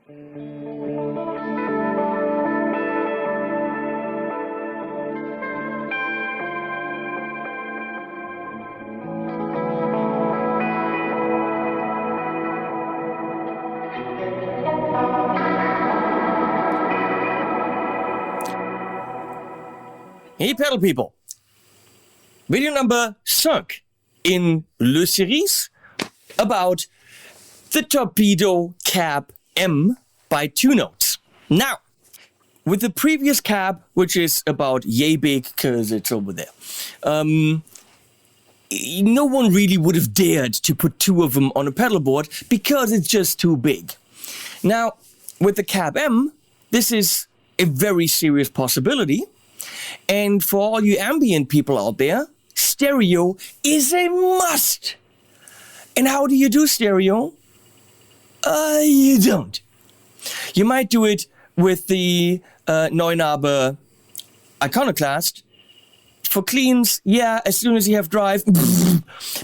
Hey pedal people, video number 5 in Le Series about the Torpedo Cab M by 2 Notes. Now, with the previous cab, which is about yay big because it's over there, no one really would have dared to put 2 of them on a pedal board because it's just too big. Now, with the Cab M, this is a very serious possibility. And for all you ambient people out there, stereo is a must. And how do you do stereo? You don't. You might do it with the Neunaber Iconoclast. For cleans, yeah, as soon as you have drive,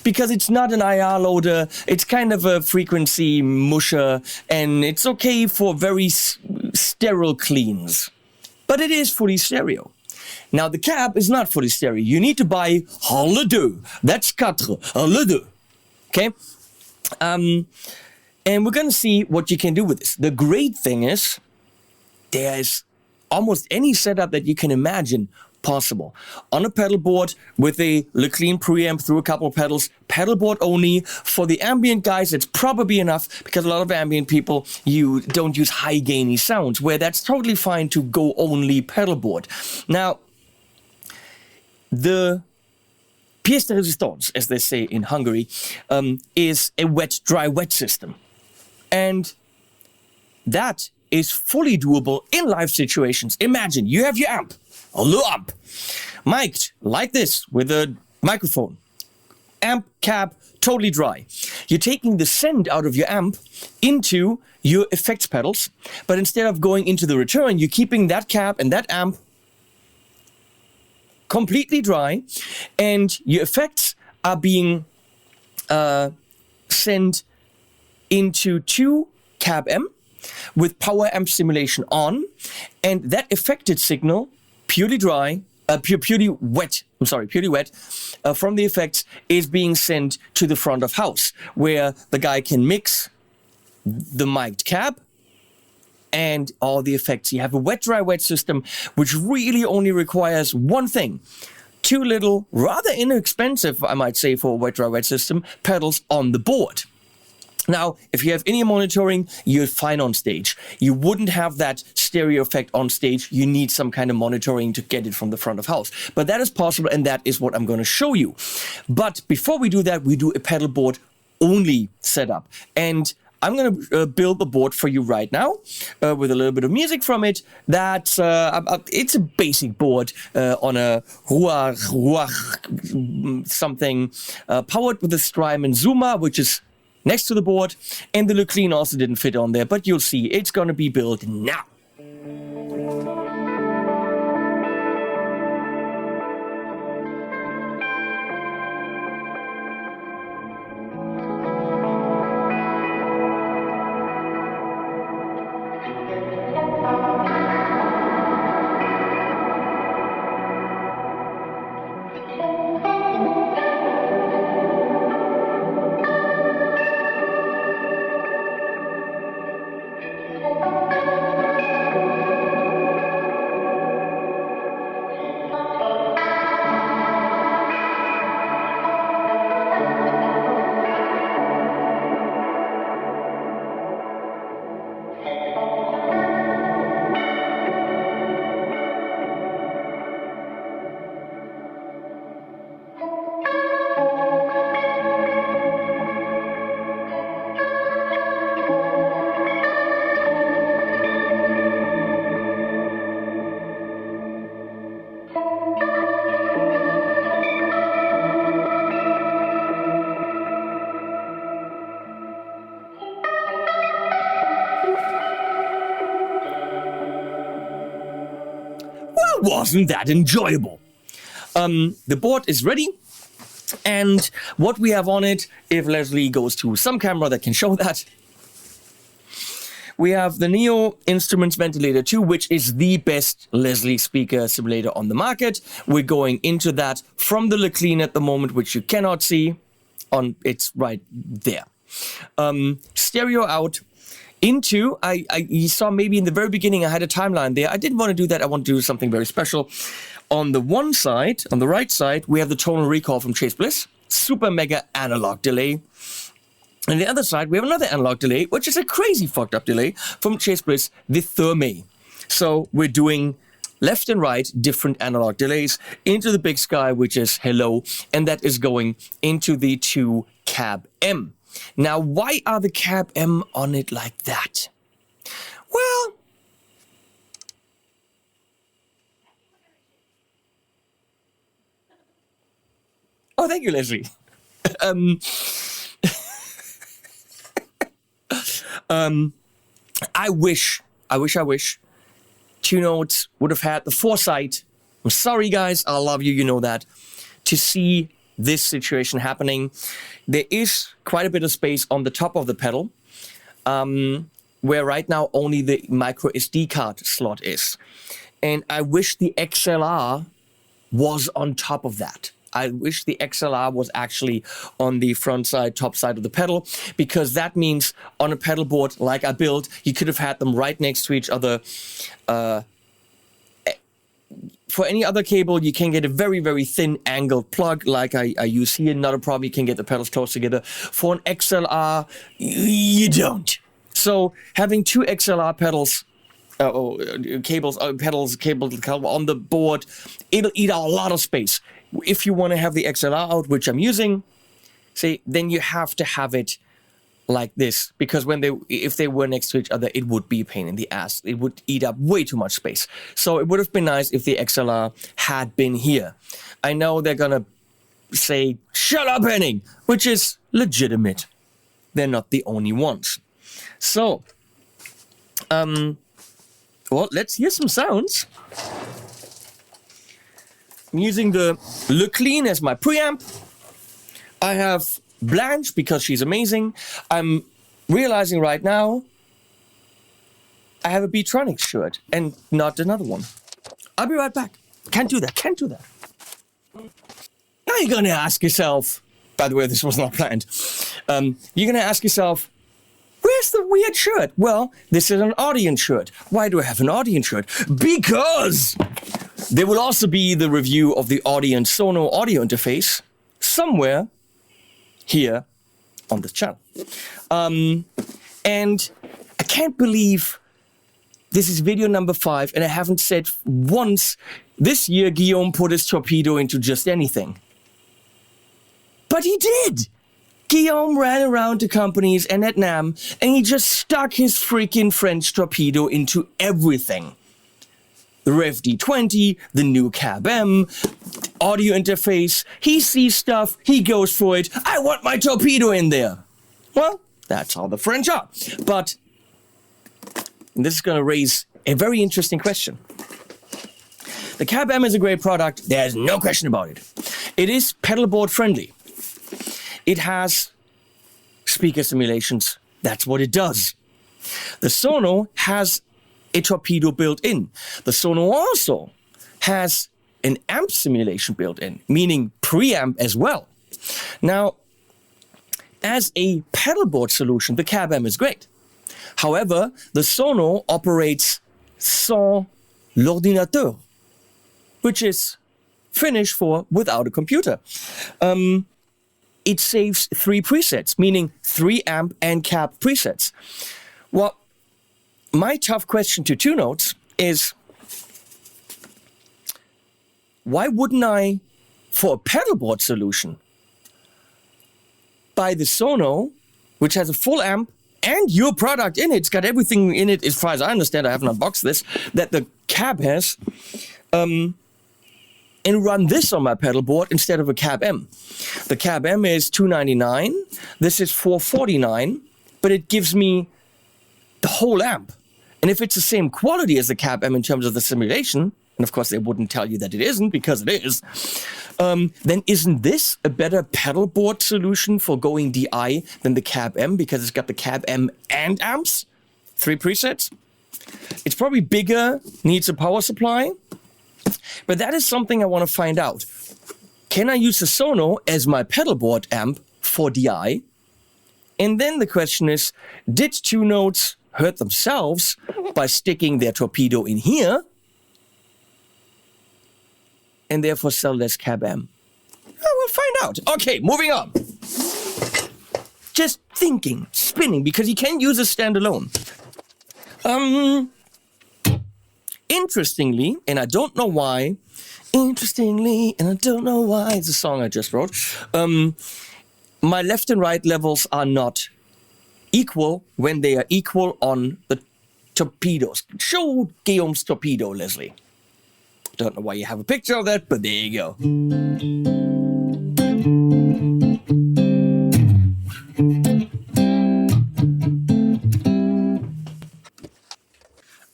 because it's not an IR loader, it's kind of a frequency musher, and it's okay for very sterile cleans. But it is fully stereo. Now, the cab is not fully stereo. You need to buy le deux. That's quatre, le deux. Okay? And we're going to see what you can do with this. The great thing is, there's almost any setup that you can imagine possible. On a pedal board with a Le Clean preamp through a couple of pedals, pedal board only. For the ambient guys, it's probably enough because a lot of ambient people, you don't use high gainy sounds, where that's totally fine to go only pedal board. Now, the pièce de résistance, as they say in Hungary, is a wet, dry, wet system. And that is fully doable in live situations. Imagine you have your amp, a little amp, mic'd like this with a microphone. Amp, cab, totally dry. You're taking the send out of your amp into your effects pedals, but instead of going into the return, you're keeping that cab and that amp completely dry, and your effects are being sent into 2 Cab M with power amp simulation on, and that affected signal, purely dry, purely wet from the effects, is being sent to the front of house, where the guy can mix the mic'd cab and all the effects. You have a wet, dry, wet system, which really only requires one thing. 2 little, rather inexpensive, I might say, for a wet, dry, wet system, pedals on the board. Now, if you have in-ear monitoring, you're fine on stage. You wouldn't have that stereo effect on stage. You need some kind of monitoring to get it from the front of house. But that is possible, and that is what I'm going to show you. But before we do that, we do a pedal board only setup. And I'm going to build a board for you right now with a little bit of music from it. It's a basic board on a Ruach something, powered with a Strymon Zuma, which is next to the board. And the Le Clean also didn't fit on there, but you'll see it's going to be built now. Wasn't that enjoyable? The board is ready, and what we have on it, if Leslie goes to some camera that can show that, We have the Neo Instruments Ventilator 2, which is the best Leslie speaker simulator on the market. We're going into that from the Leclerc at the moment, which you cannot see. It's right there. Stereo out into, you saw maybe in the very beginning I had a timeline there. I didn't want to do that. I want to do something very special. On the one side, on the right side, we have the tonal recall from Chase Bliss. Super mega analog delay. And the other side, we have another analog delay, which is a crazy fucked up delay from Chase Bliss, the Thomann. So we're doing left and right different analog delays into the big sky, which is hello, and that is going into the 2 Cab M. Now, why are the Cab M on it like that? Well, oh, thank you, Leslie. I wish 2 Notes would have had the foresight. I'm sorry, guys. I love you. You know that. To see this situation happening. There is quite a bit of space on the top of the pedal, where right now only the micro SD card slot is. And I wish the XLR was on top of that. I wish the XLR was actually on the front side, top side of the pedal, because that means on a pedal board like I built, you could have had them right next to each other. For any other cable, you can get a very, very thin angled plug like I use here. Not a problem. You can get the pedals close together. For an XLR, you don't. So having 2 XLR pedals, cables on the board, it'll eat a lot of space. If you want to have the XLR out, which I'm using, then you have to have it like this, because if they were next to each other, it would be a pain in the ass. It would eat up way too much space. So it would have been nice if the XLR had been here. I know they're gonna say, "Shut up, Henning," which is legitimate. They're not the only ones. So, well, let's hear some sounds. I'm using the Leclerc as my preamp. I have Blanche because she's amazing. I'm realizing right now I have a Beatronics shirt and not another one. I'll be right back. Can't do that. Now you're going to ask yourself, by the way, this was not planned. You're going to ask yourself, where's the weird shirt? Well, this is an audience shirt. Why do I have an audience shirt? Because there will also be the review of the Audience Sono audio interface somewhere here on this channel. And I can't believe this is video number 5 and I haven't said once this year Guillaume put his torpedo into just anything. But he did! Guillaume ran around to companies and at NAMM and he just stuck his freaking French torpedo into everything. The Rev D20, the new Cab M, audio interface. He sees stuff, he goes for it. I want my torpedo in there. Well, that's how the French are. But this is going to raise a very interesting question. The Cab M is a great product. There's no question about it. It is pedalboard friendly. It has speaker simulations. That's what it does. The Sono has a torpedo built in. The Sono also has an amp simulation built in, meaning preamp as well. Now, as a pedalboard solution, the Cab M is great. However, the Sono operates sans l'ordinateur, which is Finnish for without a computer. It saves 3 presets, meaning 3 amp and cab presets. Well, my tough question to 2 Notes is, why wouldn't I, for a pedalboard solution, buy the Sono, which has a full amp and your product in it? It's got everything in it, as far as I understand, I haven't unboxed this, that the Cab has, and run this on my pedalboard instead of a Cab M. The Cab M is $299. This is $449, but it gives me the whole amp. And if it's the same quality as the Cab M in terms of the simulation, and of course they wouldn't tell you that it isn't because it is, then isn't this a better pedalboard solution for going DI than the Cab M because it's got the Cab M and amps? 3 presets. It's probably bigger, needs a power supply, but that is something I want to find out. Can I use the Sono as my pedalboard amp for DI? And then the question is, did 2 Notes hurt themselves by sticking their torpedo in here and therefore sell less cab M? We'll find out. Okay, moving on. Just thinking, spinning, because you can use a standalone. Interestingly, and I don't know why, it's a song I just wrote, my left and right levels are not equal when they are equal on the torpedoes. Show Guillaume's torpedo, Leslie. Don't know why you have a picture of that, but there you go.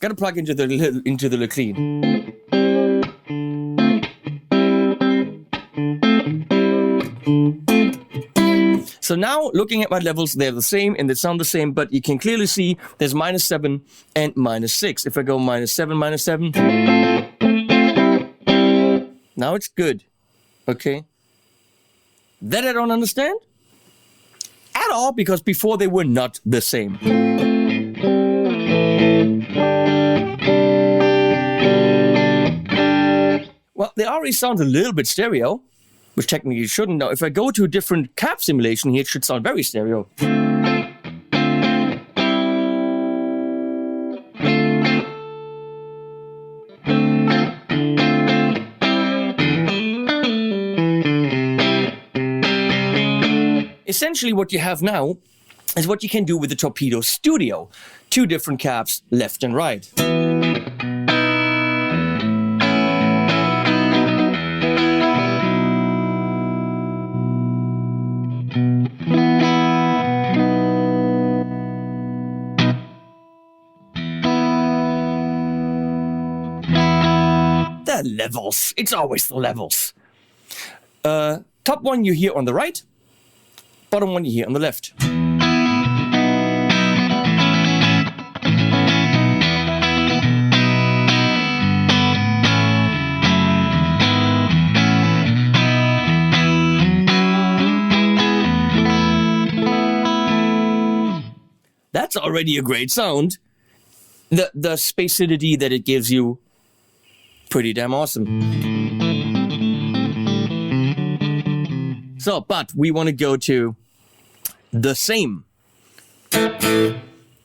Gotta plug into the clean. So now, looking at my levels, they're the same and they sound the same, but you can clearly see there's -7 and -6. If I go -7, -7, now it's good. Okay. That I don't understand at all, because before they were not the same. Well, they already sound a little bit stereo, which technically shouldn't. Now, if I go to a different cab simulation here, it should sound very stereo. Essentially, what you have now is what you can do with the Torpedo Studio. 2 different cabs, left and right. The levels. It's always the levels. Top one you hear on the right. Bottom one you hear on the left. That's already a great sound. The spacidity that it gives you, pretty damn awesome. So, but we want to go to the same.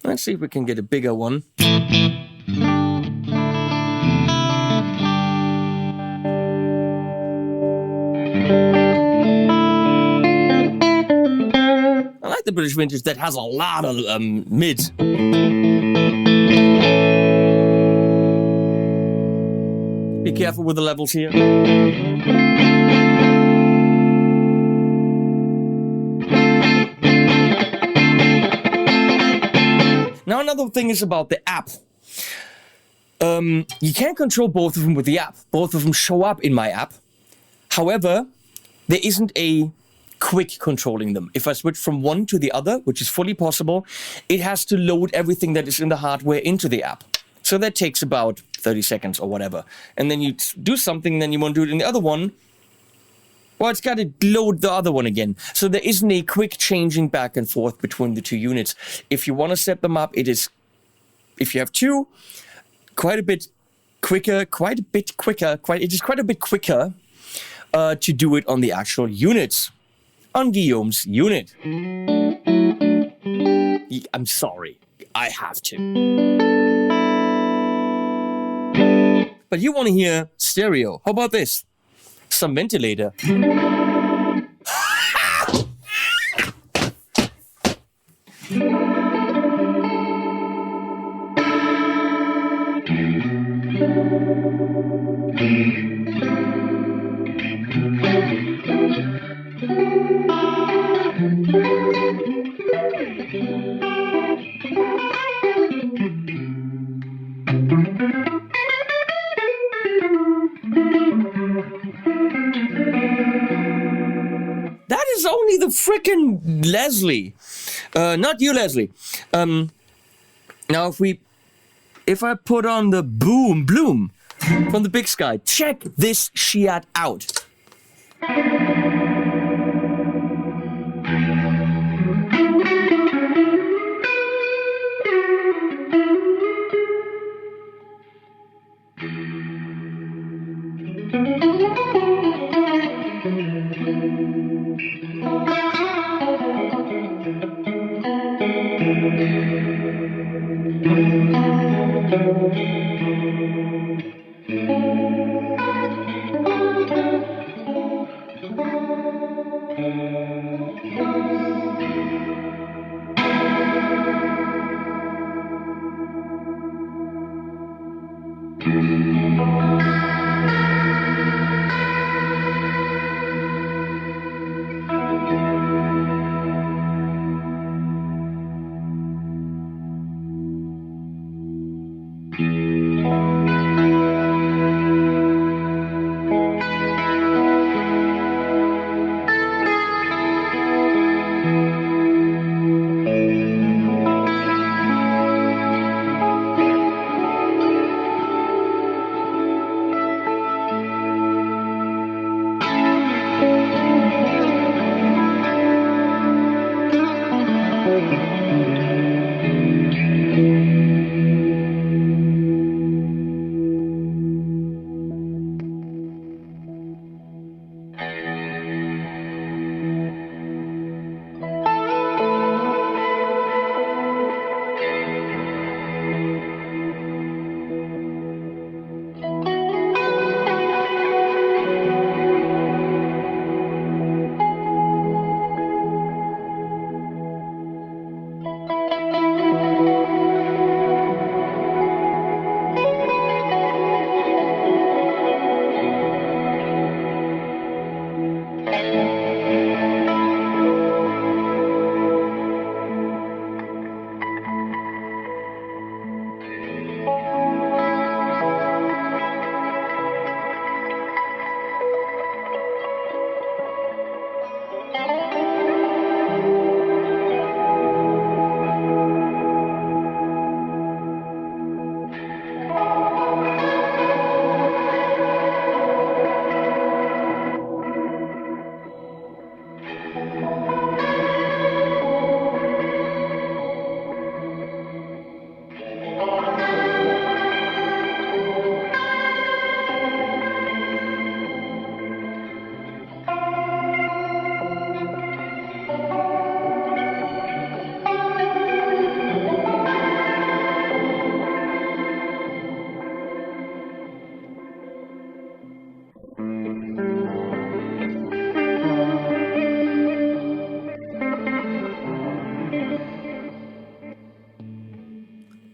Let's see if we can get a bigger one. I like the British Vintage that has a lot of mids. Be careful with the levels here. Now another thing is about the app. You can't control both of them with the app. Both of them show up in my app. However, there isn't a quick controlling them. If I switch from one to the other, which is fully possible, it has to load everything that is in the hardware into the app. So that takes about 30 seconds or whatever. And then you do something, then you want to do it in the other one. Well, it's got to load the other one again. So there isn't a quick changing back and forth between the 2 units. If you want to set them up, it is, if you have 2, quite a bit quicker to do it on the actual units. On Guillaume's unit. I'm sorry, I have to. But you want to hear stereo. How about this? Some ventilator. That is only the frickin' Leslie. Not you, Leslie. Now if I put on the boom bloom from the Big Sky, check this shit out.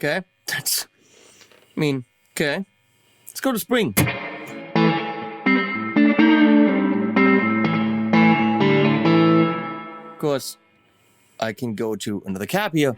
Okay, okay. Let's go to spring. Of course, I can go to another cap here.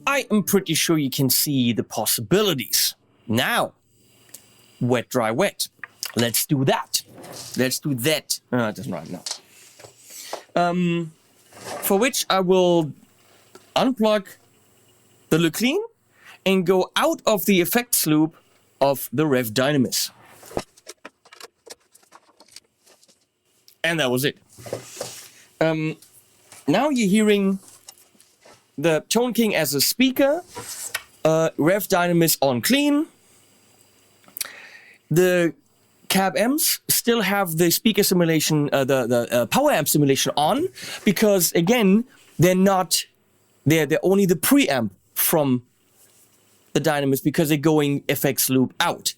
I am pretty sure you can see the possibilities. Now, wet, dry, wet. Let's do that. Let's do that. It doesn't rhyme, no. For which I will unplug the Le Clean and go out of the effects loop of the Rev Dynamis. And that was it. Now you're hearing the Tone King as a speaker, Rev Dynamis on clean, the cab amps still have the speaker simulation, the power amp simulation on, because again, they're only the preamp from the Dynamis, because they're going FX loop out.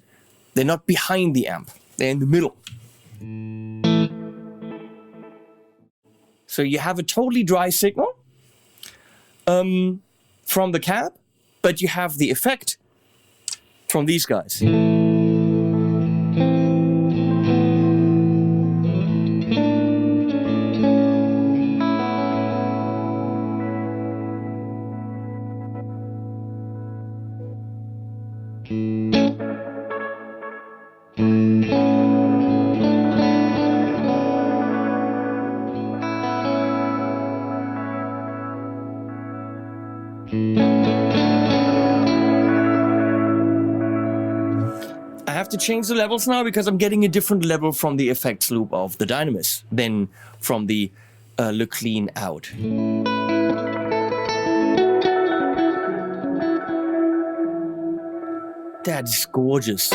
They're not behind the amp, they're in the middle. So you have a totally dry signal from the cab, but you have the effect from these guys. I have to change the levels now because I'm getting a different level from the effects loop of the Dynamis than from the Le Clean out. That is gorgeous.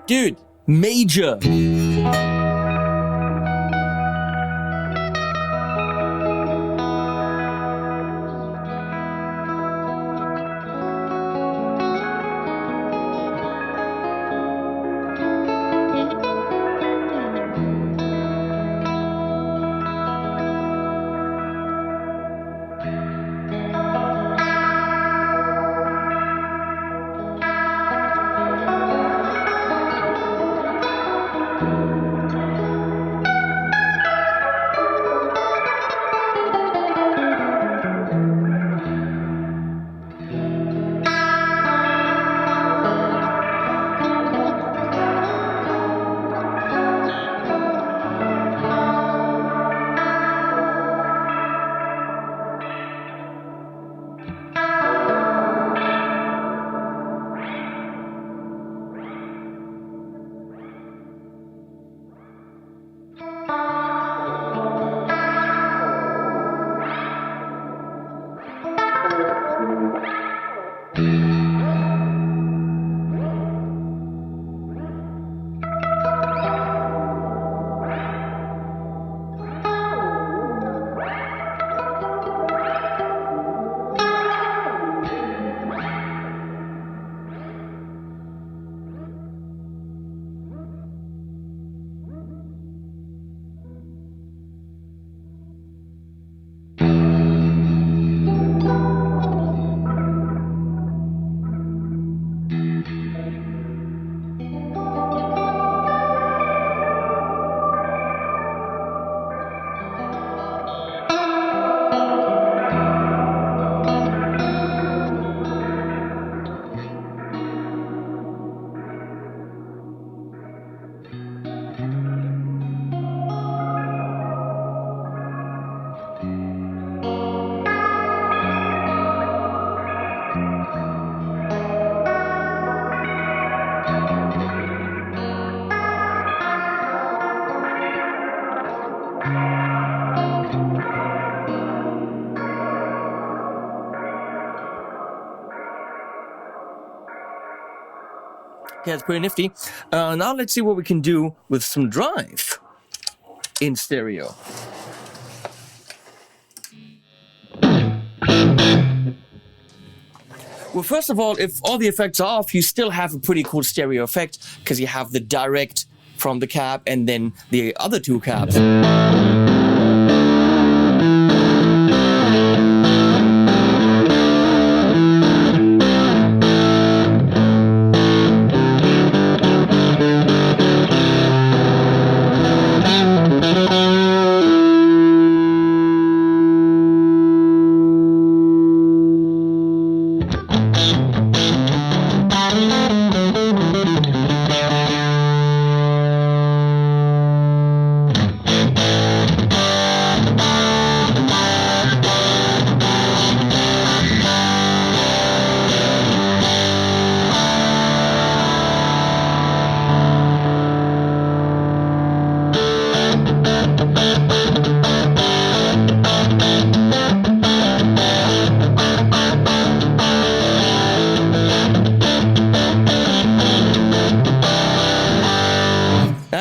Dude, major. Yeah, it's pretty nifty. Now let's see what we can do with some drive in stereo. Well, first of all, if all the effects are off, you still have a pretty cool stereo effect because you have the direct from the cab and then the other two cabs.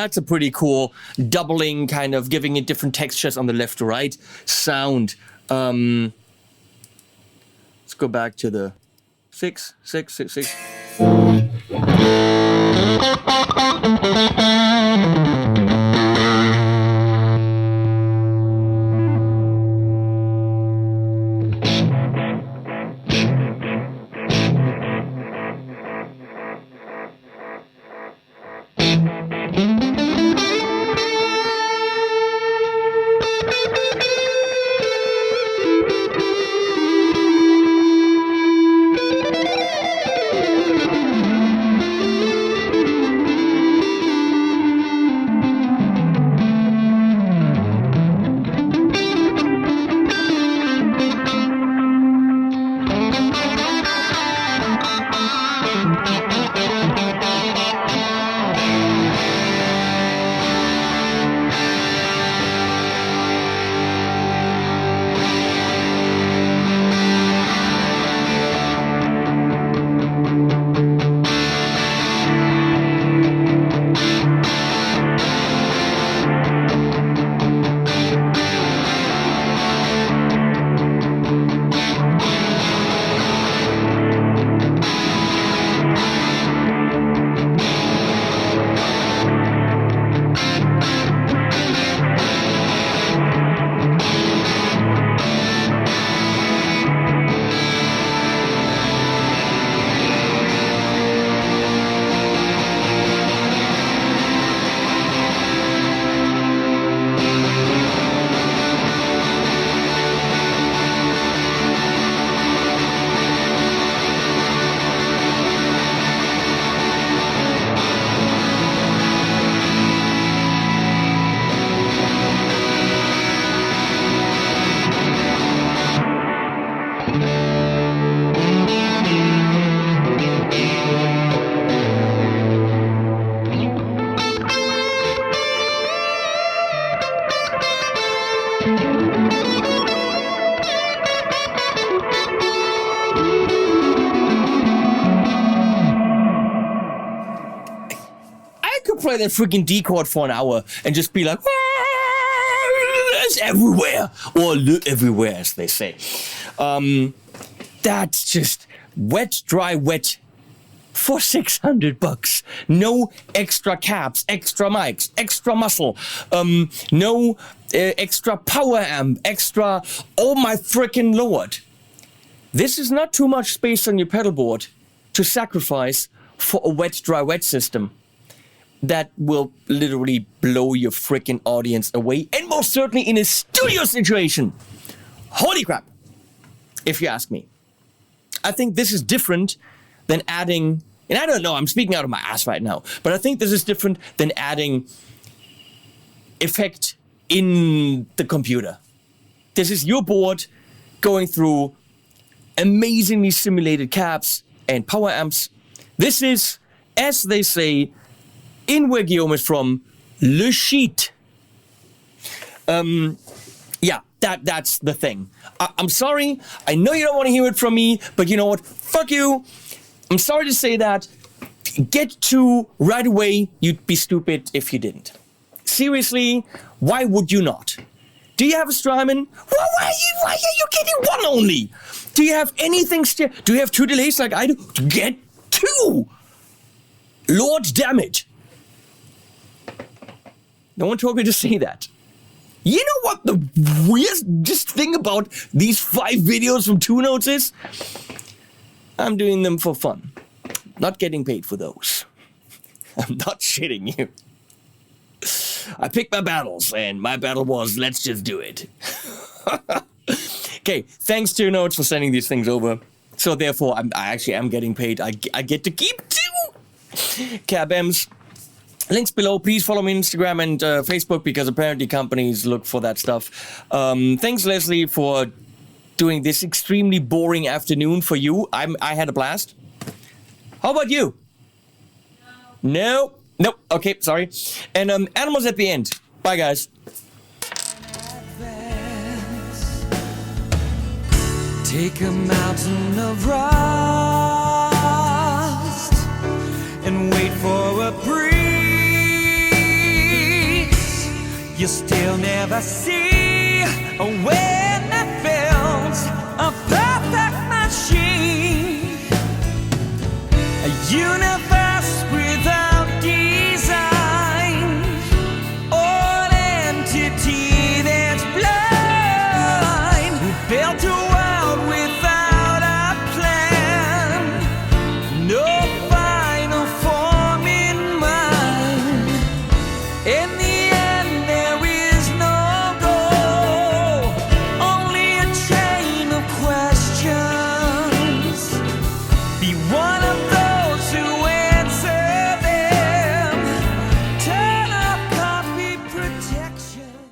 That's a pretty cool doubling, kind of giving it different textures on the left to right sound. Let's go back to the 6, 6, 6, 6. Play that freaking D chord for an hour and just be like, it's everywhere, or everywhere, as they say. That's just wet, dry, wet for $600. No extra caps, extra mics, extra muscle, no extra power amp, extra. Oh my freaking lord! This is not too much space on your pedal board to sacrifice for a wet, dry, wet system that will literally blow your freaking audience away, and most certainly in a studio situation. Holy crap, if you ask me. I think this is different than adding, and I don't know, I'm speaking out of my ass right now, but I think this is different than adding effect in the computer. This is your board going through amazingly simulated caps and power amps. This is, as they say, in where Guillaume is from, le shit. Yeah, that's the thing. I'm sorry. I know you don't want to hear it from me, but you know what? Fuck you. I'm sorry to say that. Get to right away. You'd be stupid if you didn't. Seriously, why would you not? Do you have a Strymon? Well, why are you getting one only? Do you have anything do you have 2 delays like I do? Get 2! Lord damn it. No one told me to say that. You know what the weirdest thing about these 5 videos from 2 Notes is? I'm doing them for fun. Not getting paid for those. I'm not shitting you. I picked my battles, and my battle was, let's just do it. Okay, thanks 2 Notes for sending these things over. So therefore, I actually am getting paid. I get to keep 2 cab M's. Links below. Please follow me on Instagram and Facebook, because apparently companies look for that stuff. Thanks, Leslie, for doing this extremely boring afternoon for you. I had a blast. How about you? No. Nope. Okay, sorry. And animals at the end. Bye, guys. Take a mountain of rust and wait for a breeze. ever see a way that builds a perfect machine, a universe without design, or an entity that's blind, who built a world without a plan, no final form in mind. In the end there is no goal, only a chain of questions. Be one